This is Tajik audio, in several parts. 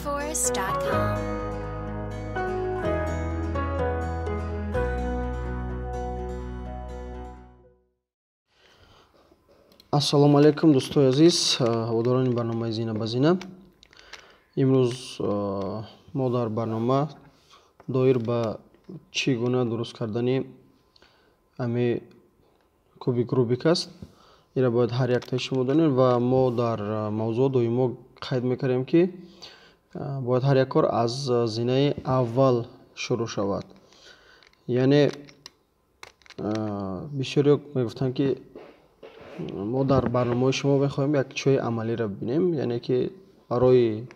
StarForce.com. ассалому алайкум дӯстои азиз, ҳаводорони барномаи Зина ба Зина. Имрӯз мо дар барнома доир ба чӣ гуна дуруст кардани ами кубик Рубик аст. Ира бояд ҳар яктаи шумо донед ва мо дар мавзӯъ доимо қайд мекардем, ки бояд ҳар як кор аз зинаи аввал шурӯъ шавад. Яъне бисёре мегуфтанд, ки мо дар барномаи шумо мехоҳем як чӯи амалиро бибинем, яъне ки барои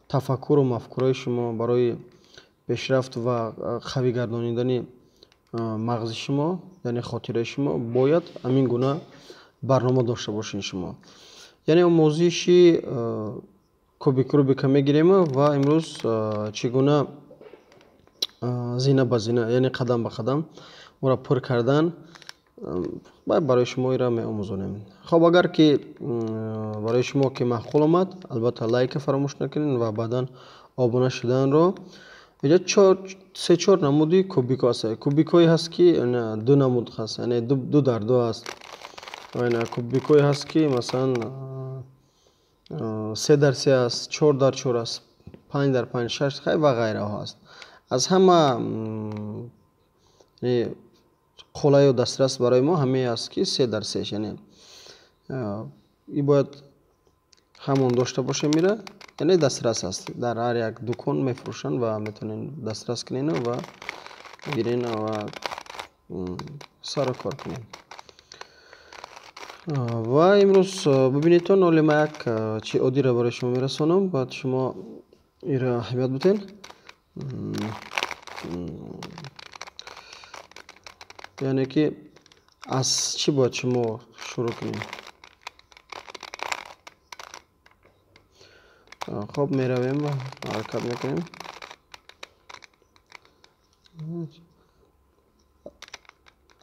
тафаккуру мафкураи шумо, барои пешрафт ва қавӣ гардонидани мағзи шумо, яъне хотираи шумо, бояд ҳамин гуна барнома дошта бошед шумо. Яъне омӯзиши кубик Рубика мегирем ва имрӯз чӣ гуна зина ба зина, яъне қадам ба қадам онро пур кардан барои шумо ира меомӯзонем. Хоб, агар ки барои шумо ки маъқул омад, албатта лайка фаромӯш накунед ва баъдан обуна шуданро. Инҷа 3-4 намуди кубикҳо ҳаст. Кубикҳое ҳаст, ки ду намуд ҳаст, яъне ду дар ду ҳаст. Кубикҳое ҳаст, ки масалан 3 дар 3 аст, 4 дар 4 аст, 5 дар 5, 6 ва ғайраҳо ҳаст. Аз ҳама қулаю дастрас барои мо ҳамае аст, ки 3 дар 3, яъне и бояд ҳамон дошта бошем. ира яъне дастрас аст, дар ҳар як дукон мефурӯшанд ва метавонед дастрас кунед ва гирен ва сару кор кунед. Ва имрӯз бибинед то нолима як чи оддиро барои шумо мерасонам, баъд шумо ира ҳимоят бутен. яъне ки аз чӣ бояд шумо шурӯъ кунем? хоб, меравем ва ҳаракат мекунем.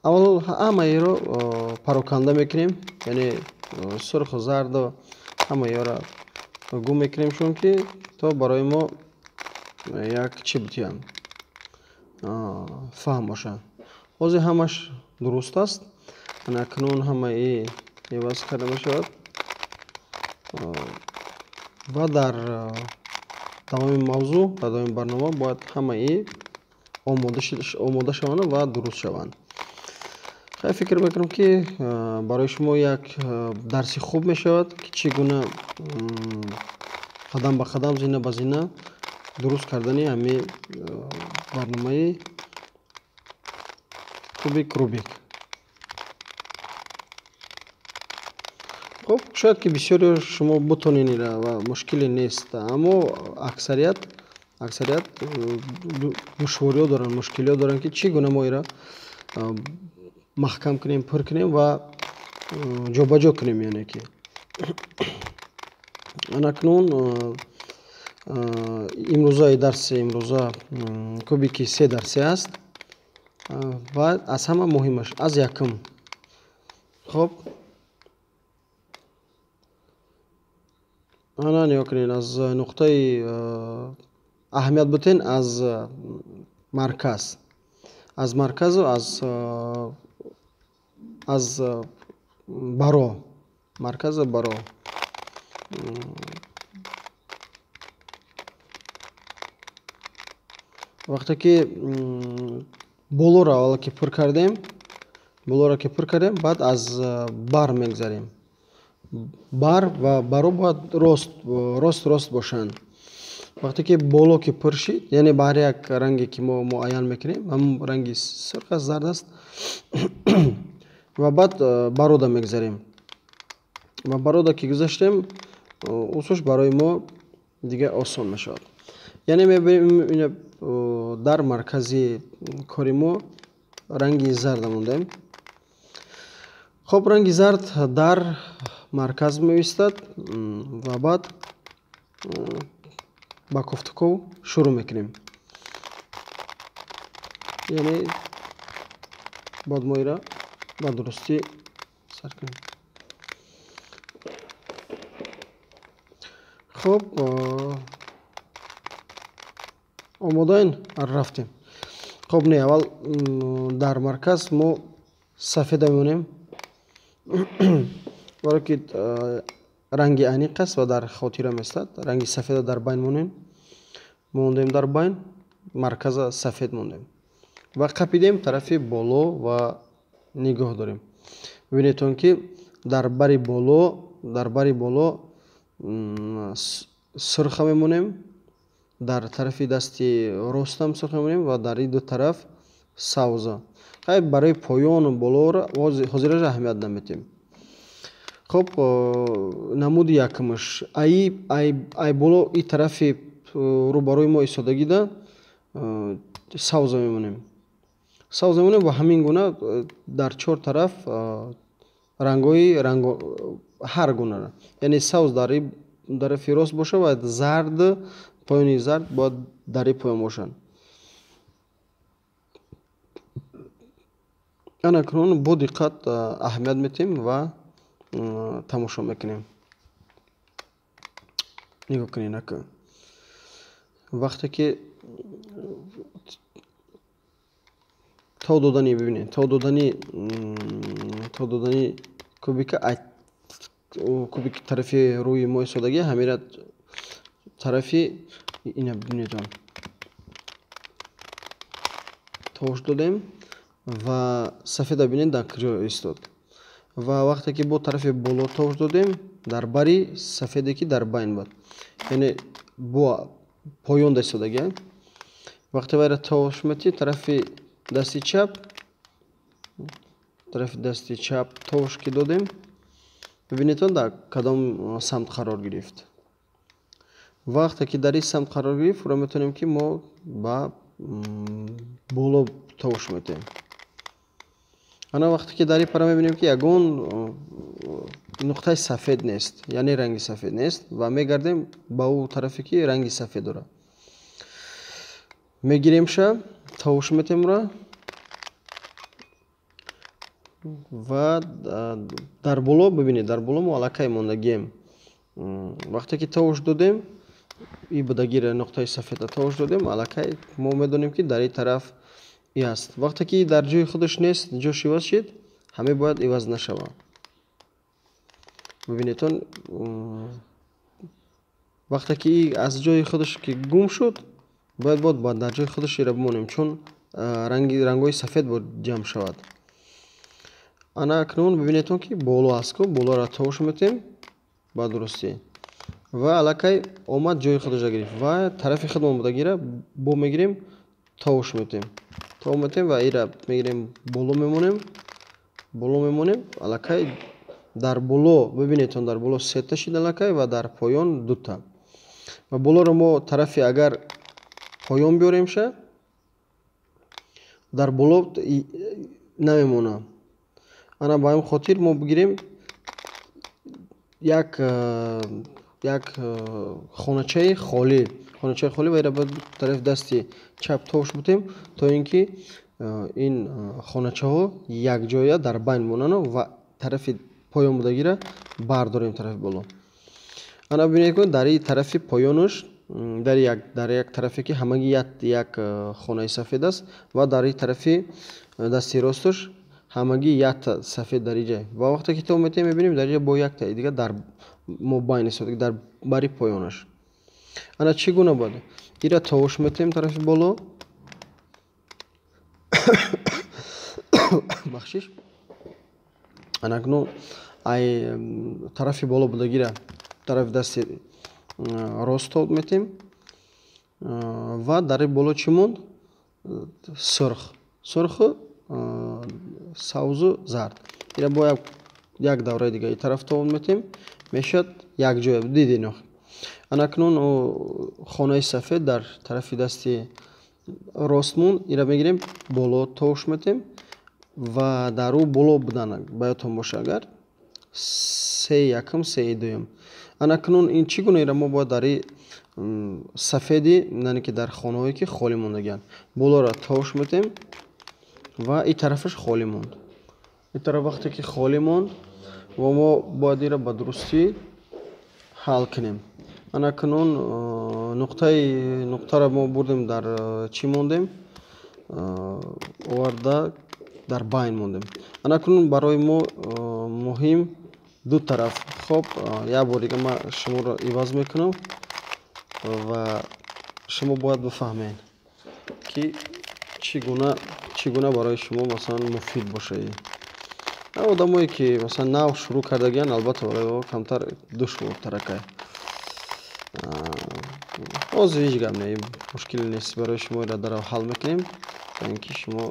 аввал ҳамаеро пароканда мекунем, яъне сурху зарду ҳамаеро гум мекунем, чунки то барои мо як чӣ бутиям фаҳм бошад. ҳозир ҳамаш дуруст аст. Акнун ҳамаи иваз карда мешавад ва дар тамоми мавзӯъ, дар тамоми барнома бояд ҳамаи омода шаванд ва дуруст шаванд. Хеле фикр мекунам, ки барои шумо як дарси хуб мешавад, ки чӣ гуна қадам ба қадам, зина ба зина дуруст кардани ҳамин барномаи кубик Рубик. хоб, шояд ки бисёри шумо бутонед ира ва мушкиле нест, аммо аксарият душвориҳо доранд, мушкилиҳо доранд, ки чӣ гуна мо ира маҳкам кунем, пур кунем ва ҷобаҷо кунем. Яъне ки анакнун имрӯзаи дарси имрӯза кубики 3 дар 3 аст ва аз ҳама муҳимаш аз якум. хоб, ана нигоҳ кунед, аз нуқтаи аҳамият бутен аз марказ, аз марказу аз баро, марказу баро. вақте ки болоро аввал ки пур кардем, баъд аз бар мегзарем. бар ва баро бояд рост бошанд. вақте ки боло ки пур шид, яъне ба ҳар як ранге ки мо муайян мекунем, ҳамон ранги сурх аст, зард аст, ва баъд барода мегзарем. ва барода ки гузаштем, усуш барои мо дига осон мешавад. яъне мебинем дар маркази кори мо ранги зарда мондем. хоб, ранги зард дар марказ меистад ва баъд ба кофтуков шурӯъ мекунем. яъне баъд мо ира ба дурустӣ сар кунем. хоб, омодаин рафтем. خب نه اول در مرکز ما سفید میمونیم برای که رنگ انیق است و در خاطرم استاد رنگ سفید در بین موندیم در بین مرکز سفید موندیم و قپیدیم طرف بالا و نگاه داریم. ببینید که در بری بالا سرخ میمونیم، در طرف دستی راست هم سرخ میمونیم و در این دو طرف سبز. خب برای پایان و بالا را حاضرش اهمیت نمیدیم. خب نمود یکمش ای بالا این طرف روبروی ما ایستادگی ده سبز میمونیم و همین گونه در چهار طرف رنگای هر گونه، یعنی سبز در طرف راست باشه و زرد پایانی زرد باید در پایان باشن. انا کنون با دقت اهمیت میتیم و تماشا میکنیم. نگاه کنین که وقتی که تا دادنی ببینید تا دادنی کوبیک طرف روی ما ایستادگی همین طرفی اینا ببینید توش دادیم و سفید ببینید در کجا ایستاد و وقتی که با طرف بالا توش دادیم در بری سفیدی که در بین بود، یعنی با پایان ایستادگی. وقتی برای توش میتی طرف دستی چپ توش که دادیم ببینید در کدام سمت قرار گرفت. وقتی که در این سمت قرار گرفت رو میتونیم که ما با بالا توش میتیم. انا وقتی که در این پرا میبینیم که یگون نقطه سفید نیست، یعنی رنگ سفید نیست و میگردیم با اون طرفی که رنگ سفید داره میگیریم شه توش میتیم را و در بالا ببینید در بالا ما علاقه موندگیم. وقتی که توش دادیم این بدگیر نقطه سفید توش دادیم علاقه ما میدونیم که در این طرف ای است. وقتی که در جای خودش نیست جاش عوض شد همه باید عوض نشود. ببینید وقتی که از جای خودش که گم شد باید در جای خودش را بمونیم چون رنگای سفید باید جمع شود. انا اکنون ببینید که بالا است که بالا را توش میتیم با درستی و علاقه آمد جای خودش را گرفت و طرف خودمون بودگیره با میگیریم توش میتیم و ای را میگیریم بالا میمونیم علاقه در بالا ببینید در بالا سه تا شد علاقه و در پایان دو تا و بالا رو ما طرفی اگر پایان بیاریم شه در بالا نمیمونه. انا با این خاطر ما بگیریم یک خانچه خالی و ایره باید طرف دستی چپ توش بودیم تا اینکه این خانچه ها یک جایه در بین مونن و طرف پایان بودگی را برداریم طرف بالا. انا ببینید که در این طرف پایانش در یک طرفی که همگی یک خانه سفید است و در این طرف دستی راستش همگی یک سفید در اینجا و وقتی که تو میبینیم در اینجا با یک تا دیگه در مبین است در بری پایانش. انا چگونه بود ایرا توش میتیم طرف بالا بخشش انا کنون ای طرف بالا بودگی را طرف دست راست توت میتیم و در بالا چی موند سرخ سبز و زرد اینا با یک دوره دیگه این طرف توت میتیم میشد یک جای دیدین. انا کنون خانه سفید در طرف دستی راست موند اینا میگیریم بالا توش میتیم و در او بالا بودن باید باشه اگر 3 1 3 2. انا کنون این چگونه اینا ما باید در سفیدی یعنی که در خانه هایی که خالی موندگن بالا را توش میتیم و این طرفش خالی موند. این طرف وقتی که خالی موند و ما باید را به درستی حل کنیم. анакунун нуқтаро мо бурдем дар чӣ мондем? Оварда дар байн мондем. Анакунун барои мо муҳим ду тараф. Хоб, як бор дига ман шуморо иваз мекунам ва шумо бояд бифаҳмед ки чӣ гуна барои шумо масалан муфид боша. Одамое ки масалан нав шурӯъ кардагиянд, албатта барои мо камтар душвортаракай. ҳозир ҳеҷ гап не, мушкиле нест. Барои шумо ира даро ҳал мекунем, то ин ки шумо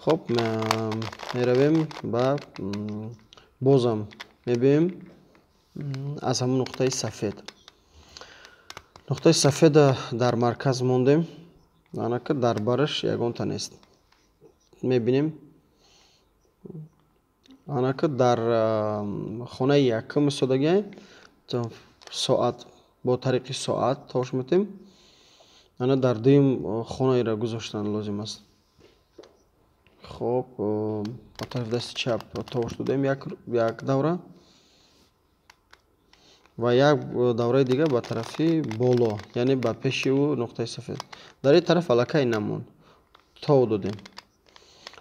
хоб меравем ба бозам мебинем аз ҳамун нуқтаи сафед. Нуқтаи сафеда дар марказ мондем. Анака дар бараш ягонта нест. Мебинем анака дар хонаи якум истодагӣ соат бо тариқи соат тош метем. Ана дар дуюм хонаиро гузоштан лозим аст. Хоб, ба тарафи дасти чап тош додем як давра ва як давраи дига ба тарафи боло, яъне ба пеши ӯ нуқтаи сафед. Дар ин тараф аллакай намонд, тов додем.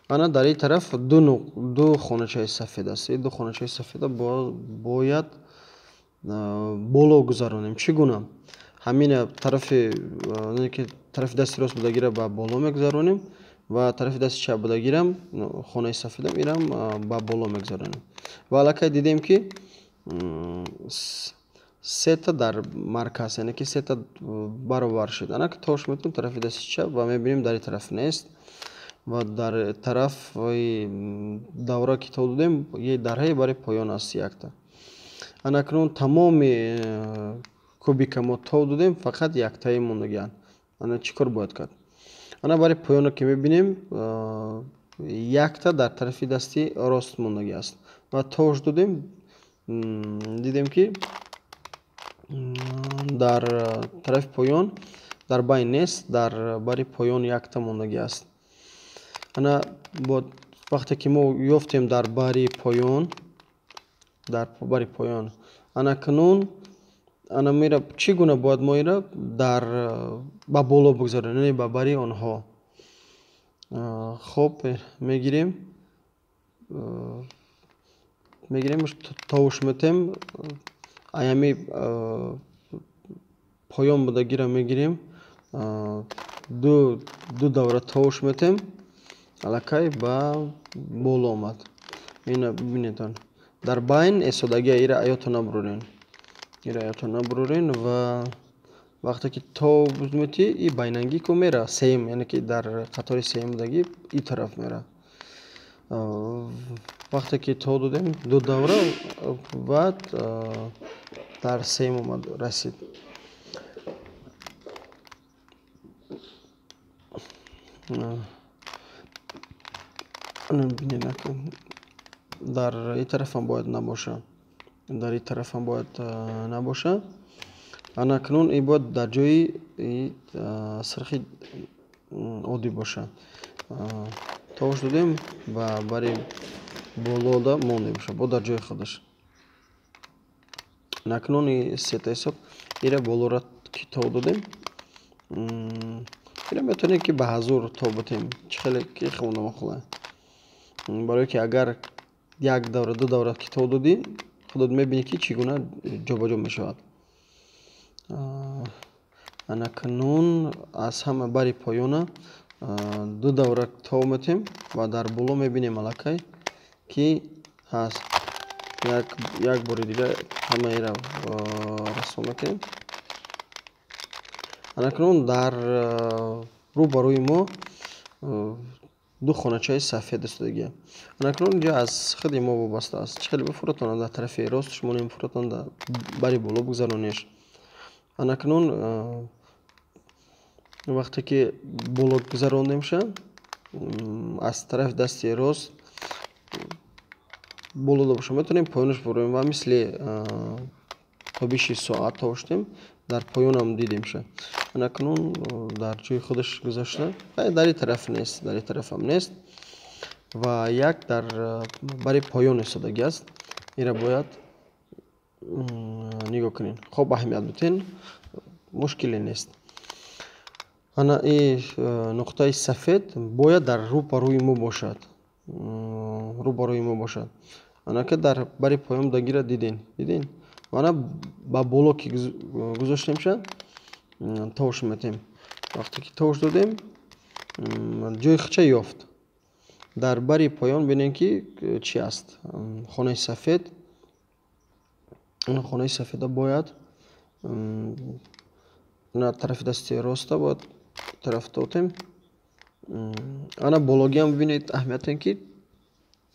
Ана дар ин тараф ду хоначаи сафед аст. Ин ду хоначаи сафеда бояд боло гузаронем. Чӣ гуна? Ҳамина тарафи дасти рост будагиро ба боло мегузаронем ва тарафи дасти чап будагирам хонаи сафедам ирам ба боло мегузаронем. Ва аллакай дидем ки сета дар марказ, яъне ки сета баробар шуд. Анака тош метем тарафи дасти чап ва мебинем дар ин тараф нест. Ва дар тарафи давра ки тов додем дарҳаи бари поён аст якта. Анакунун тамоми кубика мо тов додем, фақат яктаи мондагианд. Ана чӣ кор бояд кард? Ана бари поёна ки мебинем якта дар тарафи дасти рост мондагӣ аст. Ва тош додем, дидем ки дар тарафи поён дар байн нест, дар бари поён якта мондагӣ аст. Ана вақте ки мо ёфтем дар бари поён, анакунун ана мера чӣ гуна бояд мо ира ба боло бигзаронем, яъне ба бари онҳо. Хоб, мегирем товуш метем, аями поён будагиро мегирем, ду давра товуш метем, аллакай ба боло омад. Ина бибинед дар байн истодагия ира аёто набурорен ва вақте ки тов метӣ и байнангӣ ку мера сеюм, яъне ки дар қатори сеюмдагӣ ин тараф мера. Вақте ки тов додем ду давра ва дар сеюм расид. Дар ин тарафам бояд набоша. Анакунун ин бояд дар ҷои сирхи оддӣ боша. Товуш додем ва бари болода монда боша, бо дар ҷои худаш. Анакунун ин сета ҳисоб ира болора ки тов додем, ира метавонем ки ба ҳазур тов битем. Чӣ хеле ки хунамахӯлай. Барое ки агар як давра ду давра ки тов додӣ, худат мебинӣ ки чӣ гуна ҷобаҷо мешавад. Анакунун аз ҳама бари поёна ду давра тов метем ва дар боло мебинем аллакай ки ҳаст. Як бори дига ҳамаира расом мекунем. Анакунун дар рӯбарӯи мо ду хоначаи сафед истодагӣ. Анакунун инҷо аз худи мо вобаста аст. Чӣ хеле бифуратонад дар тарафи рост шумо намефуратонад, бари боло бигзаронеш. Анакунун вақте ки боло гузарондемша, аз тарафи дасти рост болода боша, метавонем поёнаш бубурем ва мисли тобиши соат тоштем дар поёнам дидемша. Анакунун дар ҷои худаш гузашта, дар ин тараф нест, дар ин тарафам нест ва як дар бари поён истодагӣ аст. Ира бояд нигоҳ кунед. хуб аҳамият битен, мушкиле нест. ана ин нуқтаи сафед бояд дар рӯбарӯи мо бошад. рӯбарӯи мо бошад. Ана ки дар бари поён дагира дидин. Ана ба боло ки гузоштемша тош метем. Вақте ки тош додем, ҷои хича ёфт. Дар бари поён бинем ки чӣ аст? Хонаи сафед. Хонаи сафеда бояд ана тарафи дасти роста бояд тараф додем. Ана бологиам бибинед аҳамияте ки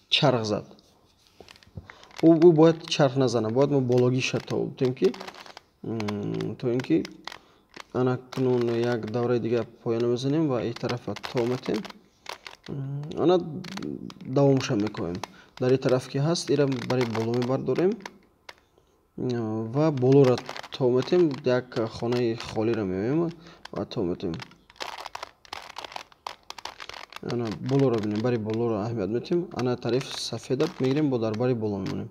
чарх зад. Ӯ бояд чарх назана, бояд мо бологиша товбитем ки то ин ки ана кунун як давраи дига поёна мезанем ва ин тарафа то метем. Ана давомша мекунем. Дар ин тараф ки ҳаст, ира бари боло мебардорем ва болора то метем. Як хонаи холиро меоем ва то метем. ана болоро бинем, бари болоро аҳамият метем. Ана тарафи сафеда мегирем, бо дар бари боло мемонем.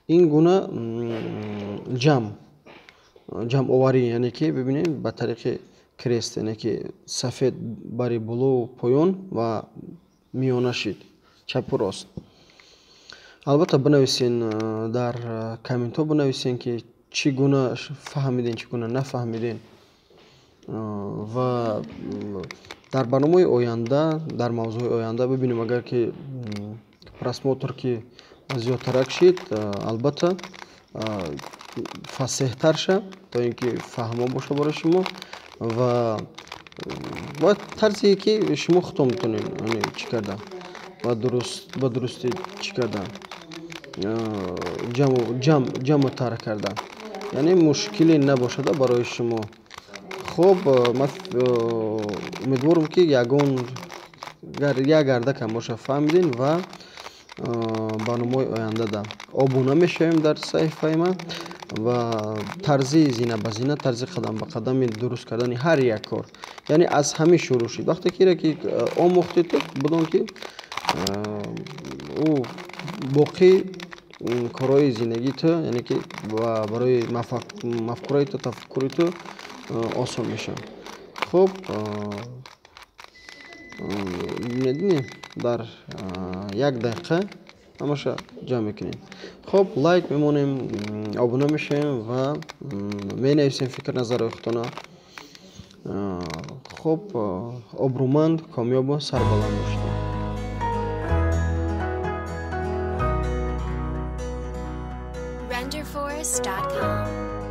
Ин гуна ҷамъоварӣ, яъне ки бибинед ба тариқи крест, яъне ки сафед бари болову поён ва миёнаши чапу рост. Албатта бинависен дар комментҳо бинависен ки чӣ гуна фаҳмиден, чӣ гуна нафаҳмиден. Ва дар барномаи оянда, дар мавзӯи оянда бибинем, агар ки просмотр ки зиёдтарак шид, албатта фасеҳтар ша, то ин ки фаҳмо боша бораи шумо ва тарзе ки шумо худтон метавонед чӣ карда ва ба дурустӣ чӣ карда ҷамътар карда, яъне мушкиле набошада барои шумо. хуб, ман умедворам ки як гардакам боша фаҳмидин ва барномаи ояндада обуна мешавем дар саҳифаи ман ва тарзи зина ба зина, тарзи қадам ба қадами дуруст кардани ҳар як кор, яъне аз ҳамин шурӯъ шид. Вақте ки ира ки омӯхтед, бидон ки ӯ боқӣ корҳои зиндагиту, яъне ки барои мафкураиту тафаккуриту осон мешавад. хуб, медонед дар як дақиқа ҳамаша ҷамъ мекунем. хуб, лайк мемонем, обуна мешавем ва менависем фикр назарои худтона. хуб, обрӯманд, комёбу сарбаланд бошед. renderforce.com